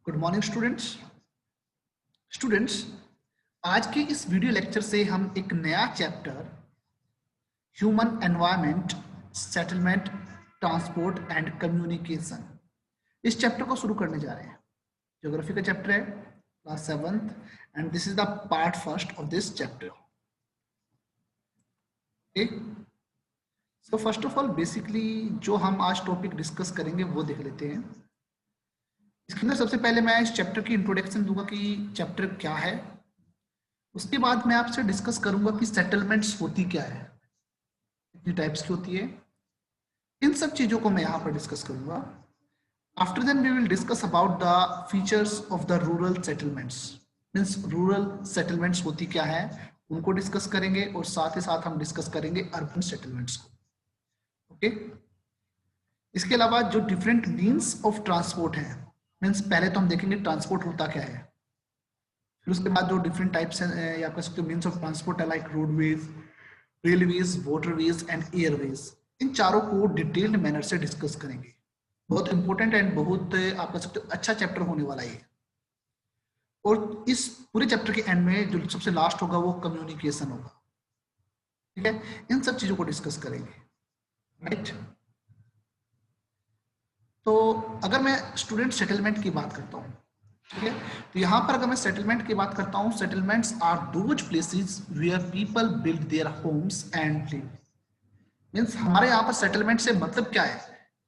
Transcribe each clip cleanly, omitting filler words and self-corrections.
Good morning students आज के इस वीडियो लेक्चर से हम एक नया chapter human environment settlement transport and communication इस चैप्टर को शुरू करने जा रहे हैं। ज्योग्राफी का चैप्टर है, class 7th and this is the part first of this chapter. Okay, so first of all basically जो हम आज टॉपिक डिस्कस करेंगे वो देख लेते हैं। इसके अंदर सबसे पहले मैं इस चैप्टर की इंट्रोडक्शन दूंगा कि चैप्टर क्या है। उसके बाद मैं आपसे डिस्कस करूंगा कि सेटलमेंट्स होती क्या है, कितनी टाइप्स की होती है, इन सब चीजों को मैं यहाँ पर डिस्कस करूंगा। After then we will discuss about the features of the rural settlements, means rural settlements होती क्या है उनको डिस्कस करेंगे, और साथ ही साथ हम डिस्कस करेंगे अर्बन सेटलमेंट्स को। ओके, इसके अलावा जो डिफरेंट मीन्स ऑफ ट्रांसपोर्ट है, मीन्स पहले तो हम देखेंगे ट्रांसपोर्ट होता क्या है, फिर उसके बाद जो डिफरेंट टाइप्स हैं या कह सकते हो मीन्स ऑफ ट्रांसपोर्ट है, like roadways, railways, waterways and airways. इन चारों को डिटेल्ड मैनर से डिस्कस करेंगे। बहुत इंपॉर्टेंट एंड बहुत आप कह सकते हो अच्छा चैप्टर होने वाला है। और इस पूरे चैप्टर के एंड में जो सबसे लास्ट होगा वो कम्युनिकेशन होगा। ठीक है, इन सब चीजों को डिस्कस करेंगे, राइट। तो अगर मैं स्टूडेंट सेटलमेंट की बात करता हूँ, ठीक है, तो यहाँ पर अगर मैं सेटलमेंट की बात करता हूँ, settlements are those places where people build their homes and live. Means हमारे यहाँ पर सेटलमेंट से मतलब क्या है?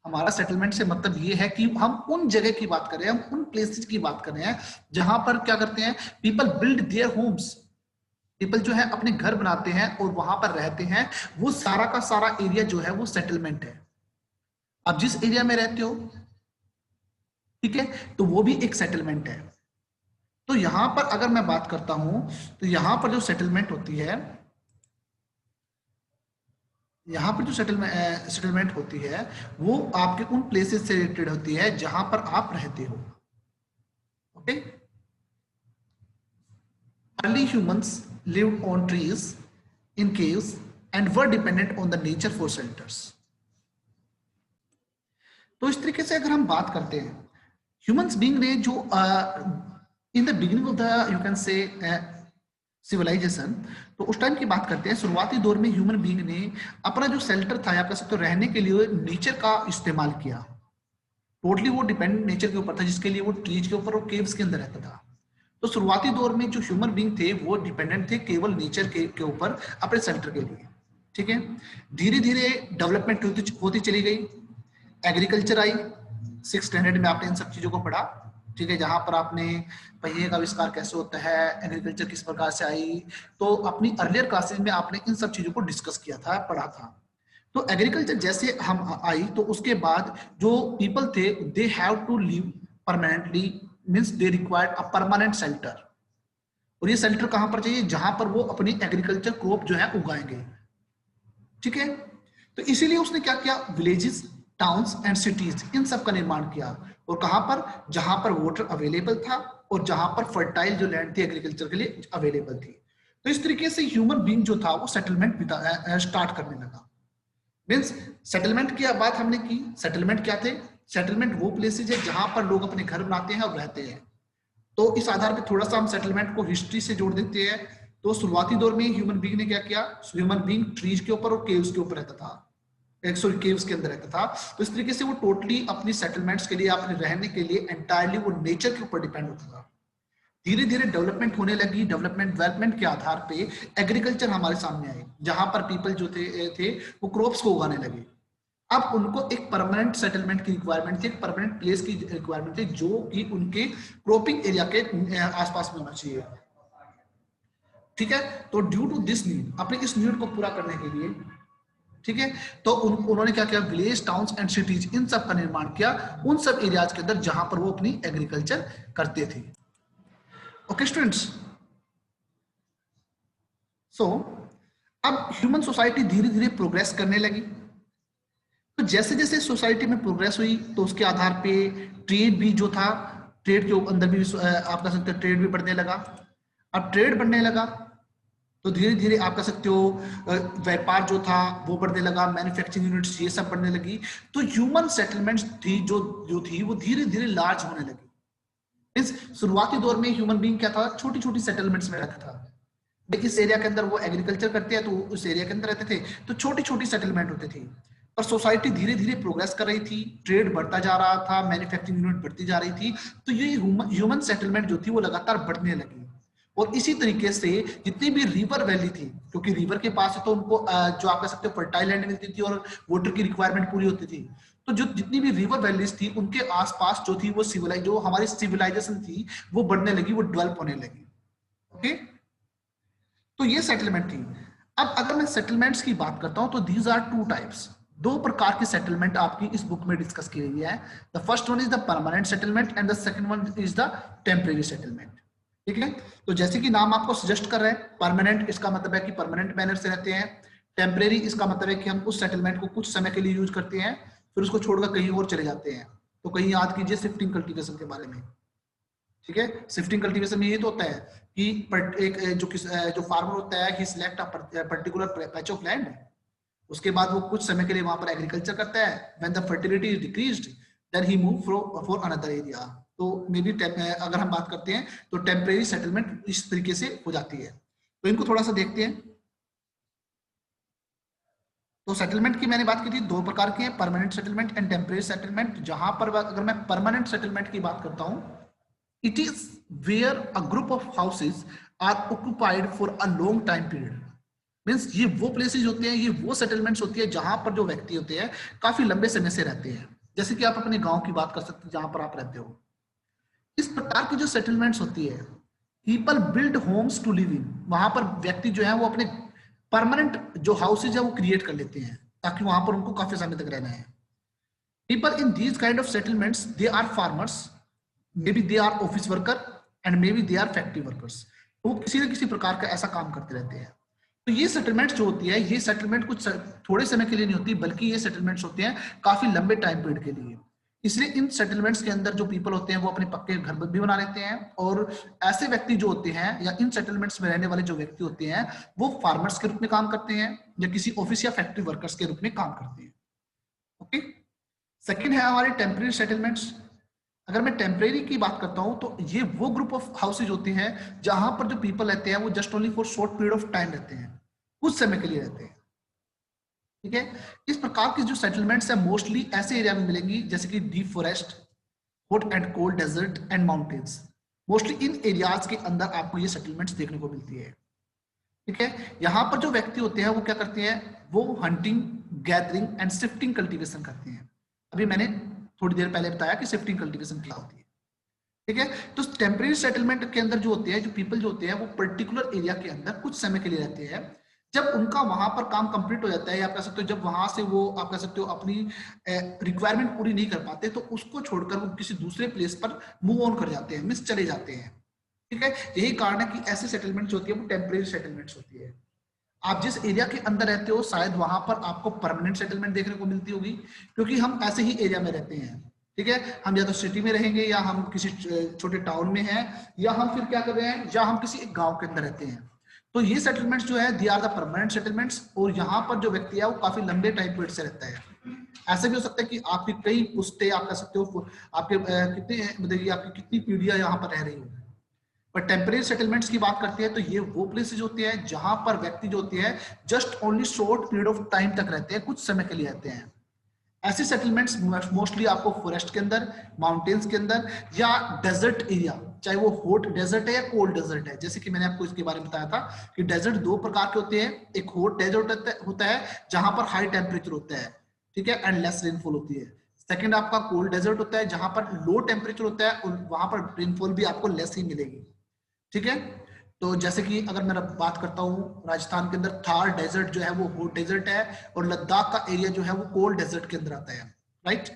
हमारा सेटलमेंट से मतलब ये है कि हम उन जगह की बात कर रहे हैं, हम उन प्लेसेस की बात कर रहे हैं जहां पर क्या करते हैं, people build their Holmes. People जो है अपने घर बनाते हैं और वहां पर रहते हैं। वो सारा का सारा एरिया जो है वो सेटलमेंट है। आप जिस एरिया में रहते हो, ठीक है, तो वो भी एक सेटलमेंट है। तो यहां पर अगर मैं बात करता हूं तो यहां पर जो सेटलमेंट होती है, यहां पर जो सेटलमेंट होती है वो आपके उन प्लेसेस से रिलेटेड होती है जहां पर आप रहते हो। Okay, early humans lived on trees, in caves and were dependent on the nature for shelters. तो इस तरीके से अगर हम बात करते हैं, ह्यूमंस बीइंग ने जो in the beginning of the you can say civilization, तो उस टाइम की बात करते हैं, शुरुआती दौर में ह्यूमन बीइंग ने अपना जो शेल्टर था या कह सकते हो रहने के लिए नेचर का इस्तेमाल किया। टोटली वो डिपेंडेंट नेचर के ऊपर था, जिसके लिए वो ट्रीज के ऊपर और केव्स के अंदर रहता था। तो शुरुआती दौर में जो ह्यूमन बीइंग थे वो डिपेंडेंट थे केवल नेचर के ऊपर अपने शेल्टर के लिए। ठीक है, धीरे धीरे डेवलपमेंट होती चली गई। एग्रीकल्चर आई, 6th स्टैंडर्ड में आपने इन सब चीजों को पढ़ा। ठीक है, जहां पर आपने पहिए का आविष्कार कैसे होता है, एग्रीकल्चर किस प्रकार से आई, तो अपनी अर्लियर क्लासेज में आपने इन सब चीजों को डिस्कस किया था, पढ़ा था। तो एग्रीकल्चर जैसे हम आई तो उसके बाद जो पीपल थे they have to live permanently, means they required a permanent shelter. और ये शेल्टर कहां पर चाहिए? जहां पर वो अपनी एग्रीकल्चर क्रॉप जो है उगाएंगे। ठीक है, तो इसीलिए उसने क्या किया, विलेजेस, टाउन्स एंड सिटीज, इन सब का निर्माण किया। और कहां पर? जहां पर वाटर अवेलेबल था और जहां पर फर्टाइल जो लैंड थी एग्रीकल्चर के लिए अवेलेबल थी। तो इस तरीके से ह्यूमन बीइंग जो था वो सेटलमेंट स्टार्ट करने लगा। मीन्स सेटलमेंट की बात हमने की। सेटलमेंट क्या थे? सेटलमेंट वो प्लेसेज है जहां पर लोग अपने घर बनाते हैं और रहते हैं। तो इस आधार पर थोड़ा सा हम सेटलमेंट को हिस्ट्री से जोड़ देते हैं। तो शुरुआती दौर में ह्यूमन बीइंग ने क्या किया, ह्यूमन बीइंग ट्रीज के ऊपर और केव्स के ऊपर रहता था, सॉरी केव्स के अंदर रहता था। तो इस तरीके से वो टोटली अपनी सेटलमेंट्स के लिए, अपने रहने के लिए एंटायरली वो नेचर के ऊपर डिपेंड होता था। धीरे धीरे डेवलपमेंट होने लगी। डेवलपमेंट के आधार पे एग्रीकल्चर हमारे सामने आए, जहां पर पीपल जो थे वो क्रॉप्स को उगाने लगे। अब उनको एक परमानेंट सेटलमेंट की रिक्वायरमेंट थी, एक परमानेंट प्लेस की रिक्वायरमेंट थी जो कि उनके क्रॉपिंग एरिया के आसपास में होना चाहिए। ठीक है, तो ड्यू टू दिस नीड, अपने इस नीड को पूरा करने के लिए, ठीक है, तो उन्होंने क्या किया, विलेज, टाउन्स एंड सिटीज, इन सब का निर्माण किया उन सब एरियाज के अंदर जहां पर वो अपनी एग्रीकल्चर करते थे। ओके स्टूडेंट्स, सो अब ह्यूमन सोसाइटी धीरे धीरे प्रोग्रेस करने लगी। तो जैसे जैसे सोसाइटी में प्रोग्रेस हुई तो उसके आधार पे ट्रेड भी जो था, ट्रेड के अंदर भी आप कह सकते हो ट्रेड भी बढ़ने लगा। अब ट्रेड बढ़ने लगा तो धीरे धीरे आप कह सकते हो व्यापार जो था वो बढ़ने लगा, मैन्युफैक्चरिंग यूनिट्स ये सब बढ़ने लगी। तो ह्यूमन सेटलमेंट्स थी जो थी वो धीरे धीरे लार्ज होने लगी। इस शुरुआती दौर में ह्यूमन बीइंग क्या था, छोटी छोटी सेटलमेंट्स में रहता था। इस एरिया के अंदर वो एग्रीकल्चर करते हैं तो उस एरिया के अंदर रहते थे, तो छोटी छोटी सेटलमेंट होती थी। पर सोसाइटी धीरे धीरे प्रोग्रेस कर रही थी, ट्रेड बढ़ता जा रहा था, मैन्युफैक्चरिंग यूनिट बढ़ती जा रही थी, तो ये ह्यूमन सेटलमेंट जो थी वो लगातार बढ़ने लगी। और इसी तरीके से जितनी भी रिवर वैली थी, क्योंकि रिवर के पास है तो उनको जो आप कह सकते हो फर्टाइल लैंड मिलती थी और वाटर की रिक्वायरमेंट पूरी होती थी, तो जो जितनी भी रिवर वैलीज थी उनके आसपास जो थी वो जो हमारी सिविलाइजेशन थी वो बढ़ने लगी, वो डेवलप होने लगी। ओके, तो ये सेटलमेंट थी। अब अगर मैं सेटलमेंट्स की बात करता हूं तो दीज आर टू टाइप्स, दो प्रकार की सेटलमेंट आपकी इस बुक में डिस्कस की गई है। The first one is the permanent settlement and the second one is the temporary settlement. ठीक है, तो जैसे कि नाम आपको सजेस्ट कर रहे हैं, परमानेंट इसका मतलब है कि परमानेंट मैनर से रहते हैं, टेम्परेरी इसका मतलब है कि हम उस सेटलमेंट को कुछ समय के लिए यूज करते हैं फिर उसको छोड़कर कहीं और चले जाते हैं। तो कहीं याद कीजिए शिफ्टिंग कल्टीवेशन के बारे में। ठीक है, शिफ्टिंग कल्टीवेशन में ये तो होता है कि एक जो फार्मर होता है, he select a particular patch of land, उसके बाद वो कुछ समय के लिए वहां पर एग्रीकल्चर करता है, when the fertility is decreased then he move for another area. तो मे बी अगर हम बात करते हैं तो टेम्परेरी सेटलमेंट इस तरीके से हो जाती है। तो इनको थोड़ा सा देखते हैं। तो सेटलमेंट की मैंने बात की थी, दो प्रकार की है, permanent settlement and temporary settlement. जहां पर अगर मैं परमानेंट सेटलमेंट की बात करता हूं, it is where a group of houses are occupied for a long time period। Means ये वो प्लेसेस होते हैं, ये वो सेटलमेंट्स होती है जहां पर जो व्यक्ति होते हैं काफी लंबे समय से रहते हैं। जैसे कि आप अपने गांव की बात कर सकते हैं जहां पर आप रहते हो। इस प्रकार की जो सेटलमेंट्स होती है, people build homes to live in, वहां पर व्यक्ति जो है वो अपने परमानेंट जो हाउसेज है वो क्रिएट कर लेते हैं ताकि वहां पर उनको काफी समय तक रहना है। People in these kind of settlements, they are farmers, maybe they are office worker and maybe they are factory workers। तो वो किसी न किसी प्रकार का ऐसा काम करते रहते हैं। तो ये सेटलमेंट जो होती है, ये सेटलमेंट कुछ थोड़े समय के लिए नहीं होती, बल्कि ये सेटलमेंट्स होते हैं काफी लंबे टाइम पीरियड के लिए। इसलिए इन सेटलमेंट्स के अंदर जो पीपल होते हैं वो अपने पक्के घर भी बना लेते हैं, और ऐसे व्यक्ति जो होते हैं या इन सेटलमेंट्स में रहने वाले जो व्यक्ति होते हैं वो फार्मर्स के रूप में काम करते हैं या किसी ऑफिस या फैक्ट्री वर्कर्स के रूप में काम करते हैं। ओके, सेकेंड है हमारे टेम्परेरी सेटलमेंट्स। अगर मैं टेम्परेरी की बात करता हूं तो ये वो ग्रुप ऑफ हाउसेज होते हैं जहां पर जो पीपल रहते हैं वो just only for short period of time रहते हैं, कुछ समय के लिए रहते हैं। ठीक है, इस प्रकार की जो सेटलमेंट्स है मोस्टली ऐसे एरिया में मिलेंगी जैसे कि deep forest, hot and cold desert and mountains. Mostly in areas के अंदर आपको ये सेटलमेंट्स देखने को मिलती है। ठीक है, यहाँ पर जो व्यक्ति होते हैं वो क्या करते हैं, वो hunting, gathering and shifting cultivation करते हैं। अभी मैंने थोड़ी देर पहले बताया कि शिफ्टिंग कल्टीवेशन क्या होती है। ठीक है, तो टेम्परेरी सेटलमेंट के अंदर जो होते हैं, जो पीपल जो होते हैं वो पर्टिकुलर एरिया के अंदर कुछ समय के लिए रहते हैं। जब उनका वहां पर काम कंप्लीट हो जाता है, या आप कह सकते हो जब वहां से वो आप कह सकते हो अपनी रिक्वायरमेंट पूरी नहीं कर पाते, तो उसको छोड़कर वो किसी दूसरे प्लेस पर मूव ऑन कर जाते हैं, मिस चले जाते हैं। ठीक है, यही कारण है कि ऐसे सेटलमेंट्स होती है वो टेम्परेरी सेटलमेंट्स होती है। आप जिस एरिया के अंदर रहते हो शायद वहां पर आपको परमानेंट सेटलमेंट देखने को मिलती होगी, क्योंकि हम ऐसे ही एरिया में रहते हैं। ठीक है, हम या तो सिटी में रहेंगे, या हम किसी छोटे टाउन में हैं, या हम फिर क्या कर रहे हैं, या हम किसी एक गांव के अंदर रहते हैं। तो ये सेटलमेंट्स जो है they are the permanent settlements, और यहाँ पर जो व्यक्ति है वो काफी लंबे टाइम पीरियड से रहता है। ऐसा भी हो सकता है कि आपकी कई पुश्ते आप कह सकते हो आपके कितने मतलब आपकी कितनी पीढ़ियां यहाँ पर रह रही हो। पर टेम्परेरी सेटलमेंट्स की बात करते हैं तो ये वो प्लेसेज होते हैं जहां पर व्यक्ति जो होते हैं just only short period of time तक रहते हैं, कुछ समय के लिए रहते हैं। ऐसे सेटलमेंट्स मोस्टली आपको फॉरेस्ट के अंदर, माउंटेन्स के अंदर, या डेजर्ट एरिया, चाहे वो हॉट डेजर्ट है या कोल्ड डेजर्ट है। जैसे कि मैंने आपको इसके बारे में बताया था कि डेजर्ट दो प्रकार के होते हैं, एक हॉट डेजर्ट होता है जहां पर हाई टेम्परेचर होता है, ठीक है, एंड लेस रेनफॉल होती है। सेकंड आपका कोल्ड डेजर्ट होता है जहां पर लो टेम्परेचर होता है और वहां पर रेनफॉल भी आपको लेस ही मिलेगी। ठीक है, तो जैसे कि अगर मैं बात करता हूँ राजस्थान के अंदर थार डेजर्ट जो है वो हॉट डेजर्ट है, और लद्दाख का एरिया जो है वो कोल्ड डेजर्ट के अंदर आता है। राइट,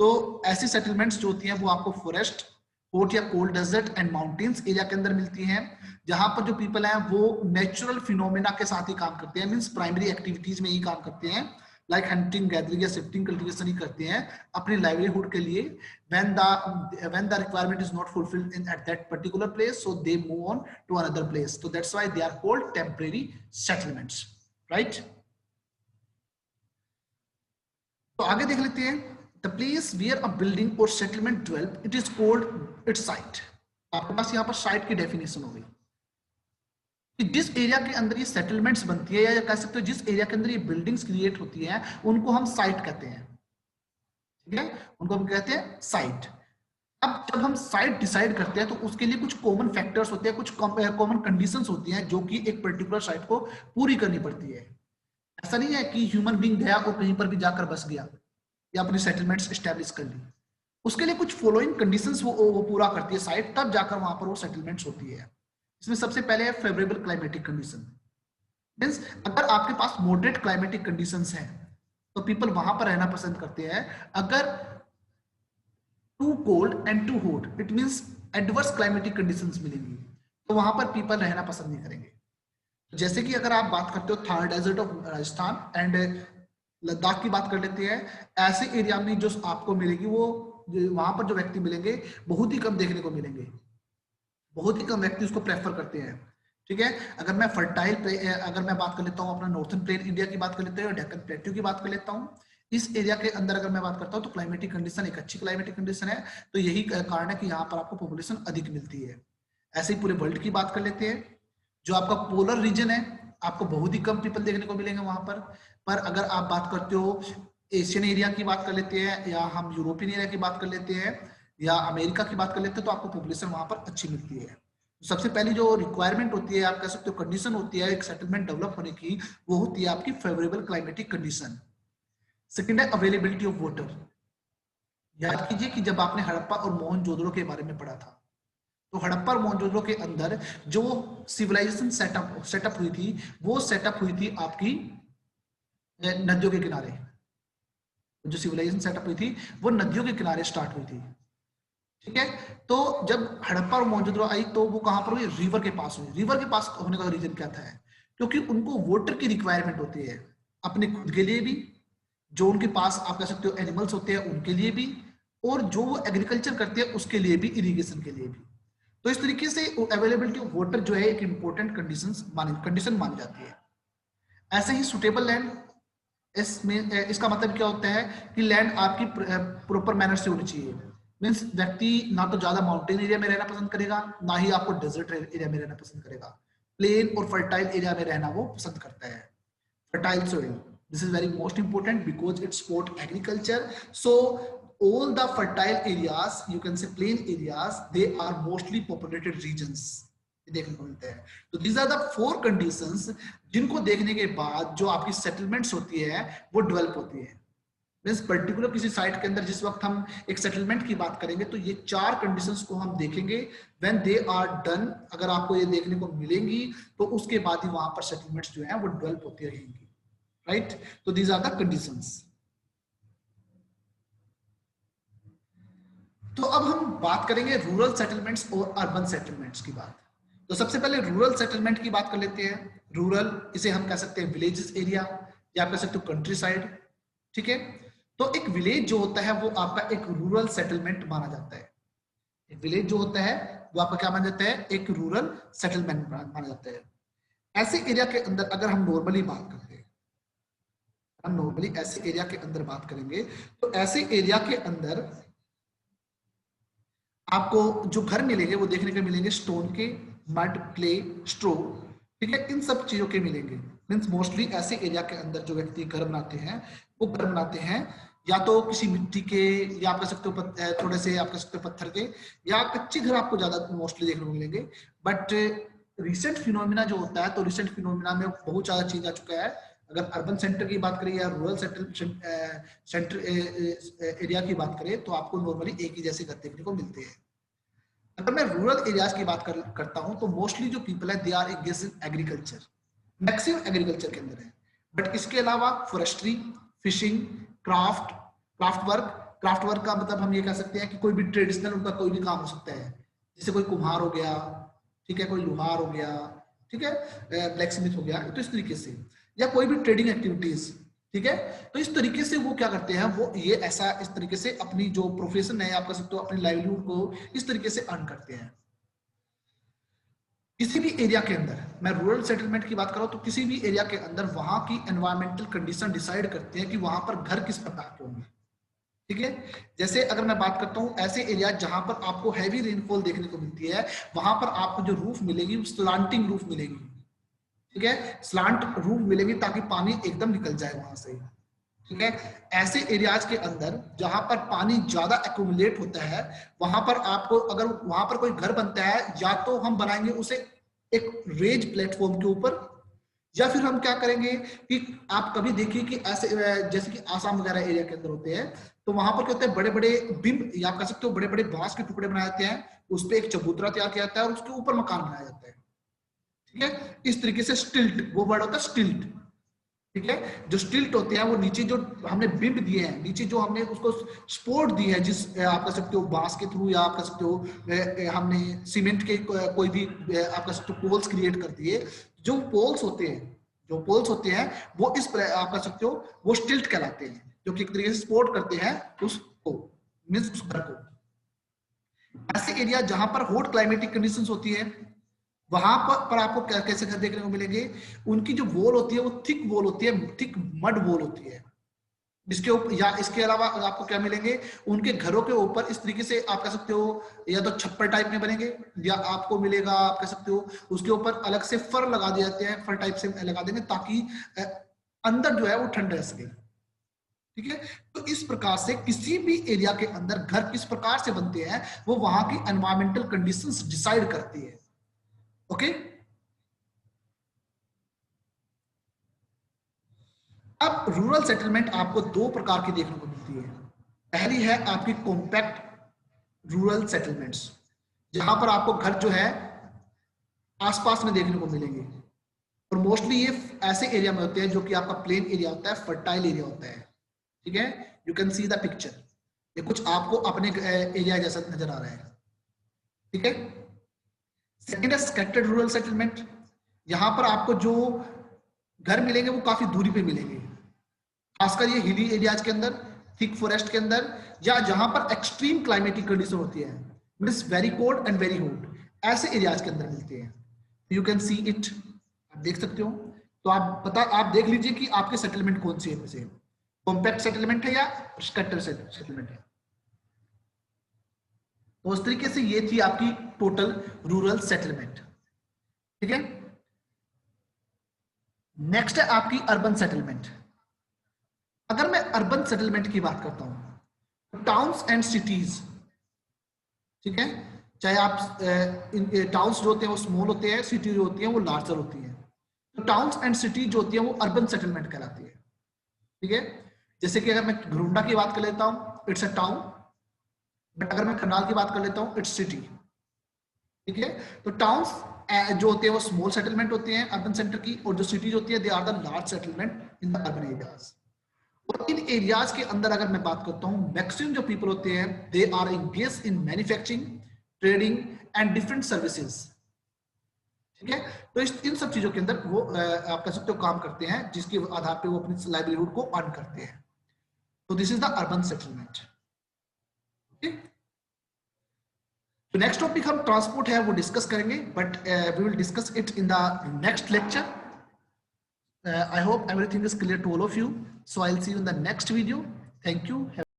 तो ऐसी सेटलमेंट्स जो होती हैं वो आपको फॉरेस्ट, हॉट या cold desert and mountains area के अंदर मिलती हैं, जहां पर जो पीपल हैं वो नेचुरल फिनोमेना के साथ ही काम करते हैं, मींस प्राइमरी एक्टिविटीज में ही काम करते हैं, लाइक हंटिंग, गैदरिंग या शिफ्टिंग कल्टीवेशन ही करते हैं अपनी लाइवलीहुड के लिए। when the requirement is not fulfilled in at that particular place, so they move on to another place, so that's why they are called temporary settlements, right? तो आगे देख लेते हैं, the place where a building or settlement develop, it is called its site। आपके पास यहाँ पर site की definition हो गई कि जिस एरिया के अंदर ये सेटलमेंट्स बनती है, या कह सकते हो जिस एरिया के अंदर ये बिल्डिंग्स क्रिएट होती हैं, उनको हम साइट कहते हैं। ठीक है, उनको हम कहते हैं साइट। अब जब हम साइट डिसाइड करते हैं तो उसके लिए कुछ कॉमन फैक्टर्स होते हैं, कुछ कॉमन कंडीशंस होती हैं जो कि एक पर्टिकुलर साइट को पूरी करनी पड़ती है। ऐसा नहीं है कि ह्यूमन बीइंग गया और कहीं पर भी जाकर बस गया या अपनी सेटलमेंट्स एस्टेब्लिश कर ली। उसके लिए कुछ फॉलोइंग कंडीशंस वो पूरा करती है साइट, तब जाकर वहां पर वो सेटलमेंट्स होती है। इसमें सबसे पहले है फेवरेबल क्लाइमेटिक कंडीशन। मींस अगर आपके पास मॉडरेट क्लाइमेटिक कंडीशंस हैं तो पीपल वहां पर रहना पसंद करते हैं। अगर too cold and too hot, it means adverse climatic conditions मिलेंगी, तो वहां पर पीपल रहना पसंद नहीं करेंगे। जैसे कि अगर आप बात करते हो Thar desert of Rajasthan and Ladakh की बात कर लेते हैं, ऐसे एरिया में जो आपको मिलेगी वो वहां पर जो व्यक्ति मिलेंगे बहुत ही कम देखने को मिलेंगे, बहुत ही कम व्यक्ति उसको प्रेफर करते हैं। ठीक है, अगर मैं अगर मैं बात कर लेता हूँ अपना नॉर्थन प्लेन इंडिया की बात कर लेते हैं, डेक्कन प्लेट्यू की बात कर लेता हूँ, इस एरिया के अंदर अगर मैं बात करता हूँ तो क्लाइमेटिक कंडीशन एक अच्छी क्लाइमेटिक कंडीशन है। तो यही कारण है कि यहाँ पर आपको पॉपुलेशन अधिक मिलती है। ऐसे ही पूरे वर्ल्ड की बात कर लेते हैं, जो आपका पोलर रीजन है आपको बहुत ही कम पीपल देखने को मिलेंगे वहां पर अगर आप बात करते हो एशियन एरिया की बात कर लेते हैं, या हम यूरोपियन एरिया की बात कर लेते हैं, या अमेरिका की बात कर लेते हैं, तो आपको पॉपुलेशन वहां पर अच्छी मिलती है। सबसे पहली जो रिक्वायरमेंट होती है, आप कह सकते हो कंडीशन होती है एक सेटलमेंट डेवलप होने की, वो होती है आपकी फेवरेबल क्लाइमेटिक कंडीशन। सेकेंड है अवेलेबिलिटी ऑफ वाटर। याद कीजिए कि जब आपने हड़प्पा और मोहनजोदड़ो के बारे में पढ़ा था, तो हड़प्पा और मोहनजोदड़ो के अंदर जो सिविलाइजेशन सेटअप हुई थी, वो सेटअप हुई थी आपकी नदियों के किनारे। जो सिविलाइजेशन सेटअप हुई थी वो नदियों के किनारे स्टार्ट हुई थी। ठीक है, तो जब हड़प्पा और मोहनजोदड़ो आई तो वो कहां पर हुई, रिवर के पास हुई। रिवर के पास होने का रीजन क्या था, क्योंकि उनको वाटर की रिक्वायरमेंट होती है अपने खुद के लिए भी, जो उनके पास आप कह सकते हो एनिमल्स होते हैं उनके लिए भी, और जो वो एग्रीकल्चर करते हैं उसके लिए भी, इरिगेशन के लिए भी। तो इस तरीके से अवेलेबिलिटी ऑफ वाटर जो है एक इंपॉर्टेंट कंडीशन मानी जाती है। ऐसे ही सुटेबल लैंड, इसमें इसका मतलब क्या होता है कि लैंड आपकी प्रॉपर मैनर से होनी चाहिए। मीन्स व्यक्ति ना तो ज्यादा माउंटेन एरिया में रहना पसंद करेगा, ना ही आपको डेजर्ट एरिया में रहना पसंद करेगा। प्लेन और फर्टाइल एरिया में रहना वो पसंद करता है। Fertile soil, this is very most important because it support agriculture. So all the fertile areas, you can say plain areas, they are mostly populated regions देखने को मिलते हैं। तो these are the four conditions जिनको देखने के बाद जो आपकी सेटलमेंट्स होती है वो डेवलप होती है। मीन्स पर्टिकुलर किसी साइट के अंदर जिस वक्त हम एक सेटलमेंट की बात करेंगे तो ये चार कंडीशंस को हम देखेंगे। व्हेन दे आर डन, अगर आपको ये देखने को मिलेंगी तो उसके बाद ही वहां पर सेटलमेंट्स जो है वो डेवलप होती रहेंगी। राइट, तो दीज आर द कंडीशंस। तो अब हम बात करेंगे रूरल सेटलमेंट्स और अर्बन सेटलमेंट्स की बात। तो सबसे पहले रूरल सेटलमेंट की बात कर लेते हैं। रूरल, इसे हम कह सकते हैं विलेजेस एरिया, या आप कह सकते हो कंट्री साइड। ठीक है, तो एक विलेज जो होता है वो आपका एक रूरल सेटलमेंट माना जाता है। एक विलेज जो होता है वो आपका क्या माना जाता है, एक रूरल सेटलमेंट माना जाता है। ऐसे एरिया के अंदर अगर हम नॉर्मली बात करते हैं, हम नॉर्मली ऐसे एरिया के अंदर बात करेंगे, तो ऐसे एरिया के अंदर आपको जो घर मिलेंगे वो देखने के मिलेंगे स्टोन के, मड, क्ले, स्ट्रो। ठीक है, इन सब चीजों के मिलेंगे। मीन्स मोस्टली ऐसे एरिया के अंदर जो व्यक्ति घर बनाते हैं वो घर बनाते हैं या तो किसी मिट्टी के, या आप कह सकते हो थोड़े से आप कह सकते हो पत्थर के, या कच्चे घर आपको ज्यादा मोस्टली देखने को मिलेंगे। बट रिसेंट फिनोमिना जो होता है, तो रिसेंट फिनोमिना में बहुत ज्यादा चेंज आ चुका है। अगर अर्बन सेंटर की बात करें या रूरल सेंटर एरिया की बात करें तो आपको नॉर्मली एक ही जैसे घर देखने को मिलते हैं। अगर मैं रूरल एरियाज की बात करता हूं तो मोस्टली जो पीपल है they are engaged in agriculture, maximum agriculture के अंदर है। बट इसके अलावा फॉरेस्ट्री, फिशिंग, क्राफ्ट वर्क का मतलब हम ये कह सकते हैं कि कोई भी ट्रेडिशनल उनका कोई भी काम हो सकता है, जैसे कोई कुम्हार हो गया, ठीक है, कोई लोहार हो गया, ठीक है, ब्लैक स्मिथ हो गया, तो इस तरीके से, या कोई भी ट्रेडिंग एक्टिविटीज। ठीक है, तो इस तरीके से वो क्या करते हैं, वो ये ऐसा इस तरीके से अपनी जो प्रोफेशन है आप कह सकते हो अपनी लाइवलीहुड को इस तरीके से अर्न करते हैं। किसी भी एरिया के अंदर, मैं रूरल सेटलमेंट की बात कर रहा हूं, तो किसी भी एरिया के अंदर वहां की एनवायरमेंटल कंडीशन डिसाइड करते हैं कि वहां पर घर किस प्रकार के होंगे। ठीक है। जैसे अगर मैं बात करता हूँ ऐसे एरिया जहां पर आपको हैवी रेनफॉल देखने को मिलती है, वहां पर आपको जो रूफ मिलेगी वो स्लांटिंग रूफ मिलेगी, ठीक है, स्लांट रूफ मिलेगी ताकि पानी एकदम निकल जाए वहां से, ठीक है। ऐसे एरियाज के अंदर जहां पर पानी ज्यादा एक्यूमुलेट होता है, वहां पर आपको अगर वहां पर कोई घर बनता है, या तो हम बनाएंगे उसे एक रेज प्लेटफॉर्म के ऊपर, या फिर हम क्या करेंगे कि आप कभी देखिए कि ऐसे जैसे कि आसाम वगैरह एरिया के अंदर होते हैं, तो वहां पर क्या होता है, बड़े बड़े बिम्ब या आप कह सकते हो बड़े बड़े बांस के टुकड़े बनाए जाते हैं, उस पर एक चबूतरा तैयार किया जाता है और उसके ऊपर मकान बनाया जाता है, ठीक है। इस तरीके से स्टिल्ट, वो वर्ड होता है स्टिल्ट, ठीक है। जो स्टिल्ट होते हैं वो नीचे जो हमने बिम्ब दिए हैं, नीचे जो हमने उसको सपोर्ट दी है, जिस आप कह सकते हो बांस के थ्रू, या आप कह सकते हो हमने सीमेंट के कोई भी आप कह सकते हो पोल्स क्रिएट कर दिए, जो पोल्स होते हैं, जो पोल्स होते हैं वो इस आप कह सकते हो वो स्टिल्ट कहलाते हैं, जो कि एक तरीके से सपोर्ट करते हैं उसको, मींस उस घर को। ऐसे एरिया जहां पर हॉट क्लाइमेटिक कंडीशंस होती है, वहां पर आपको कैसे घर देखने को मिलेंगे, उनकी जो वॉल होती है वो थिक वॉल होती है, थिक मड वॉल होती है, जिसके ऊपर या इसके अलावा आपको क्या मिलेंगे, उनके घरों के ऊपर इस तरीके से आप कह सकते हो या तो छप्पर टाइप में बनेंगे, या आपको मिलेगा आप कह सकते हो उसके ऊपर अलग से फर लगा दिए जाते हैं, फर टाइप से लगा देंगे ताकि अंदर जो है वो ठंड रह सके, ठीक है। तो इस प्रकार से किसी भी एरिया के अंदर घर किस प्रकार से बनते हैं वो वहां की एनवायरमेंटल कंडीशंस डिसाइड करती है, ओके। अब रूरल सेटलमेंट आपको दो प्रकार की देखने को मिलती है। पहली है आपकी कॉम्पैक्ट रूरल सेटलमेंट्स, जहां पर आपको घर जो है आसपास में देखने को मिलेंगे, और मोस्टली ये ऐसे एरिया में होते हैं जो कि आपका प्लेन एरिया होता है, फर्टाइल एरिया होता है, ठीक है। You can see the picture, ये कुछ आपको अपने एरिया जैसा नजर आ रहा है, ठीक है। सेकेंड है स्कैटर्ड रूरल सेटलमेंट, यहां पर आपको जो घर मिलेंगे वो काफी दूरी पे मिलेंगे, खासकर ये हिली एरियाज के अंदर, थिक फॉरेस्ट के अंदर, या जहां पर एक्सट्रीम क्लाइमेटिक कंडीशन होती है, means very cold and very hot, ऐसे एरियाज के अंदर मिलते हैं। यू कैन सी इट, आप देख सकते हो। तो आप देख लीजिए कि आपके सेटलमेंट कौन सी है, कॉम्पैक्ट सेटलमेंट है या स्कैटर सेटलमेंट है। तो उस तरीके से ये थी आपकी टोटल रूरल सेटलमेंट, ठीक है। नेक्स्ट है आपकी अर्बन सेटलमेंट। अगर मैं अर्बन सेटलमेंट की बात करता हूं, टाउन्स एंड सिटीज, ठीक है, चाहे आप टाउन्स जो होते हैं वो स्मॉल होते हैं, सिटी जो होती है वो लार्जर होती है, तो टाउन्स एंड सिटी जो होती है वो अर्बन सेटलमेंट कहलाती है, ठीक है। जैसे कि अगर मैं घुरुंडा की बात कर लेता हूं, इट्स अ टाउन, बट अगर मैं खंडाल की बात कर लेता हूं, इट्स सिटी, ठीक है। तो टाउन्स जो होते हैं वो स्मॉल सेटलमेंट होते हैं अर्बन सेंटर की, और जो सिटीज होती है they are the large settlement in the urban areas. और इन एरियाज के अंदर अगर मैं बात करता हूं, मैक्सिमम जो पीपल होते हैं they are engage in manufacturing, trading and different services, ठीक है। तो इन सब चीजों के अंदर वो आप कह सकते हो काम करते हैं, जिसके आधार पे वो अपनी लाइवलीहुड को अर्न करते हैं। तो this is the urban settlement, okay. तो नेक्स्ट टॉपिक हम ट्रांसपोर्ट है वो डिस्कस करेंगे, but we will discuss it in the next lecture. I hope everything is clear to all of you. So I'll see you in the next video. Thank you.